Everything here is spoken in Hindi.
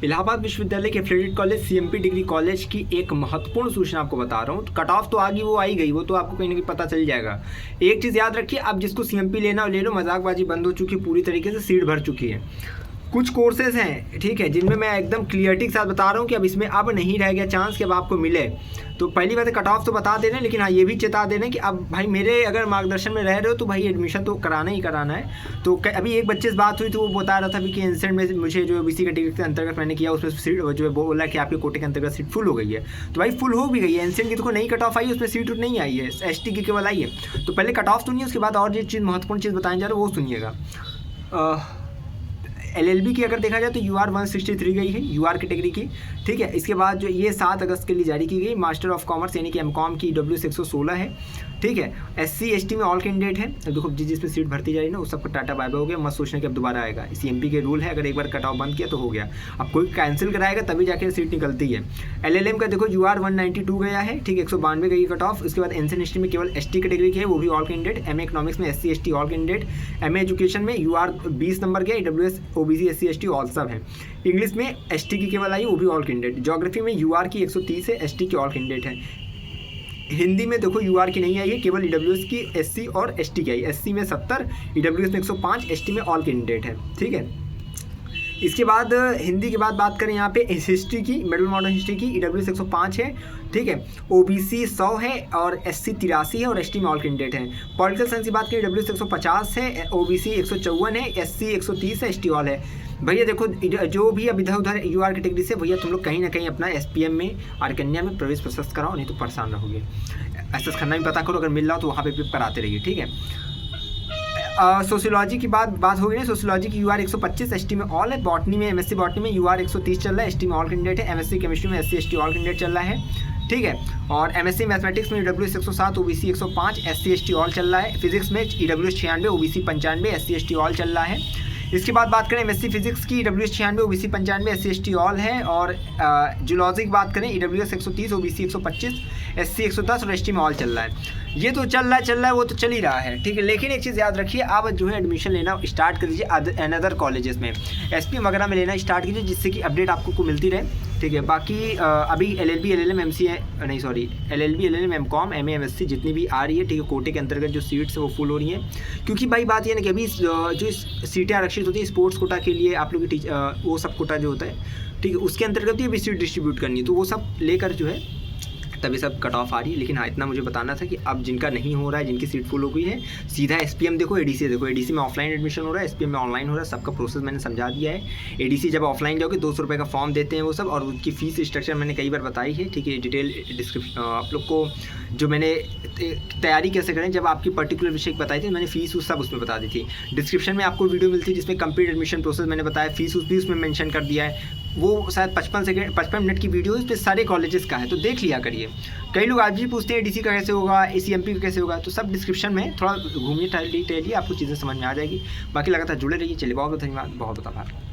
इलाहाबाद विश्वविद्यालय के affiliated college CMP degree college की एक महत्वपूर्ण सूचना आपको बता रहा हूँ। कट ऑफ तो आ गई, वो आई गई, वो तो आपको कहीं ना कहीं पता चल जाएगा। एक चीज़ याद रखिए, आप जिसको सीएमपी लेना ले लो, मजाकबाजी बंद हो चुकी है, पूरी तरीके से सीट भर चुकी है। कुछ कोर्सेज हैं, ठीक है, जिनमें मैं एकदम क्लियरिटी के साथ बता रहा हूँ कि अब इसमें अब नहीं रह गया चांस कि अब आपको मिले। तो पहली बात है, कट ऑफ तो बता दे रहे हैं, लेकिन हाँ ये भी चेता दे रहे हैं कि अब भाई मेरे अगर मार्गदर्शन में रह रहे हो तो भाई एडमिशन तो कराना ही कराना है। तो अभी एक बच्चे से बात हुई तो वो बता रहा था कि इंसेंट में मुझे जो बीसी कैटेगरी के अंतर्गत मैंने किया उसमें सीट जो है बोला कि आपके कोटे के अंतर्गत सीट फुल हो गई है। तो भाई फुल हो भी गई है, इंसेंट की तो नहीं कट ऑफ आई, उसमें सीट नहीं आई है, एसटी की केवल आई है। तो पहले कट ऑफ सुनिए, उसके बाद और जो चीज़ महत्वपूर्ण चीज़ बताने जा रहा है वो सुनिएगा। एलएलबी की अगर देखा जाए तो यूआर 163 गई है, यूआर कैटेगरी की, ठीक है। इसके बाद जो ये 7 अगस्त के लिए जारी की गई। मास्टर ऑफ कॉमर्स यानी कि एमकॉम की ईडब्ल्यूएस 116 है, ठीक है। एससी एसटी में ऑल कैंडिडेट है। तो देखो जिसमें सीट भरती जा रही है ना, उस सबका टाटा बाय बाय हो गया, मत सोचना कि अब दोबारा आएगा। सीएमपी के रूल है, अगर एक बार कट ऑफ बंद किया तो हो गया, अब कोई कैंसिल कराएगा तभी जाके सीट निकलती है। एलएलएम का देखो यूआर 192 गया है, ठीक है, 192 गई कट ऑफ। उसके बाद एंशिएंट हिस्ट्री में केवल एसटी कैटेगरी की है, वो भी ऑल कैंडिडेट। एमए इकोनॉमिक्स में SC ST all candidate. MA education में यूआर 20 नंबर गया, EWS OBC SC ST all सब है। इंग्लिश में एसटी की केवल आई, वो भी ऑल कैंडिडेट। ज्योग्राफी में यूआर की 130 है, एसटी की ऑल कैंडिडेट है। हिंदी में देखो यूआर की नहीं आई है, केवल ईडब्ल्यूएस की, एससी और एसटी की आई। एससी में 70, ईडब्ल्यूएस में 105, एसटी में ऑल कैंडिडेट है, ठीक है। इसके बाद हिंदी के बाद बात करें यहाँ पे हिस्ट्री की, मिडिल मॉडर्न हिस्ट्री की, ईडब्ल्यूएस 105 है, ठीक है। ओबीसी 100 है और एससी 83 है और एसटी में ऑल कैंडिडेट है। पॉलिटिकल साइंस की बात करें, ईडब्ल्यूएस 150 है, ओबीसी 154 है, एससी 130 है, एसटी ऑल है। भैया देखो जो भी अब इधर उधर यूआर कैटेगरी से, भैया तुम लोग कहीं ना कहीं अपना एसपीएम में और कन्या में प्रवेश प्रशस्त कराओ, नहीं तो परेशान रहोगे। एसएस खन्ना में पता करो, अगर मिल रहा हो तो वहाँ पे पेपर आते रहिए, ठीक है। सोशियोलॉजी की बात हो गई है। सोशियोलॉजी की यूआर 125 एसटी में ऑल है। बॉटनी में एमएससी बॉटनी में यूआर 130 चल रहा है, एसटी में ऑल कैंडिडेट है। एमएससी केमिस्ट्री में एससी एसटी ऑल कैंडिडेट चल रहा है, ठीक है। और एमएससी मैथमेटिक्स में EWS 107, OBC 105, SC ST all चल रहा है। फिजिक्स में EWS 96, OBC 95, SC ST all चल रहा है। इसके बाद बात करें एमएससी फिजिक्स की, EWS 96, OBC 95, SC ST all है। और जूलॉजी की बात करें, ईडब्ल्यूएस 130, ओबीसी 125, एससी 110 और एसटी में ऑल चल रहा है। ये तो चल रहा है वो तो चल ही रहा है, ठीक है। लेकिन एक चीज़ याद रखिए, आप जो है एडमिशन लेना स्टार्ट कर दीजिए अनदर कॉलेजेस में, एसपी वगैरह में लेना स्टार्ट कीजिए, जिससे कि अपडेट आपको मिलती रहे, ठीक है। बाकी अभी एलएलबी एलएलएम एमसीए नहीं sorry LLB LLM MCom MA MSc जितनी भी आ रही है, ठीक है, कोटे के अंतर्गत जो सीट्स है वो फुल हो रही हैं। क्योंकि भाई बात ये ना कि अभी जो सीटें आरक्षित होती है स्पोर्ट्स कोटा के लिए, आप लोग की वो सब कोटा जो होता है, ठीक है, उसके अंतर्गत भी सीट डिस्ट्रीब्यूट करनी है, तो वो सब लेकर जो है तभी सब कट ऑफ आ रही है। लेकिन हाँ इतना मुझे बताना था कि अब जिनका नहीं हो रहा है, जिनकी सीट फुल हो गई है, सीधा एसपीएम देखो, एडीसी देखो। एडीसी में ऑफलाइन एडमिशन हो रहा है, एसपीएम में ऑनलाइन हो रहा है, सबका प्रोसेस मैंने समझा दिया है। एडीसी जब ऑफलाइन जाओगे 200 रुपये का फॉर्म देते हैं वो सब, और उनकी फीस स्ट्रक्चर मैंने कई बार बताई है, ठीक है। डिटेल डिस्क्रिप्शन आप लोग को जो मैंने तैयारी कैसे करें, जब आपकी पर्टिकुलर विषय बताई थी मैंने फीस उस सब उसमें बता दी थी। डिस्क्रिप्शन में आपको वीडियो मिलती है जिसमें कंप्लीट एडमिशन प्रोसेस मैंने बताया, फीस उस भी उसमें मेंशन कर दिया है। वो शायद 55 मिनट की वीडियो इस पे सारे कॉलेजेस का है, तो देख लिया करिए। कई लोग आज भी पूछते हैं डीसी का कैसे होगा, एसीएमपी का कैसे होगा, तो सब डिस्क्रिप्शन में थोड़ा घूमिए टहलिए, आपको चीज़ें समझ में आ जाएगी। बाकी लगातार जुड़े रहिए। चलिए बहुत बहुत धन्यवाद, बहुत बहुत आभार।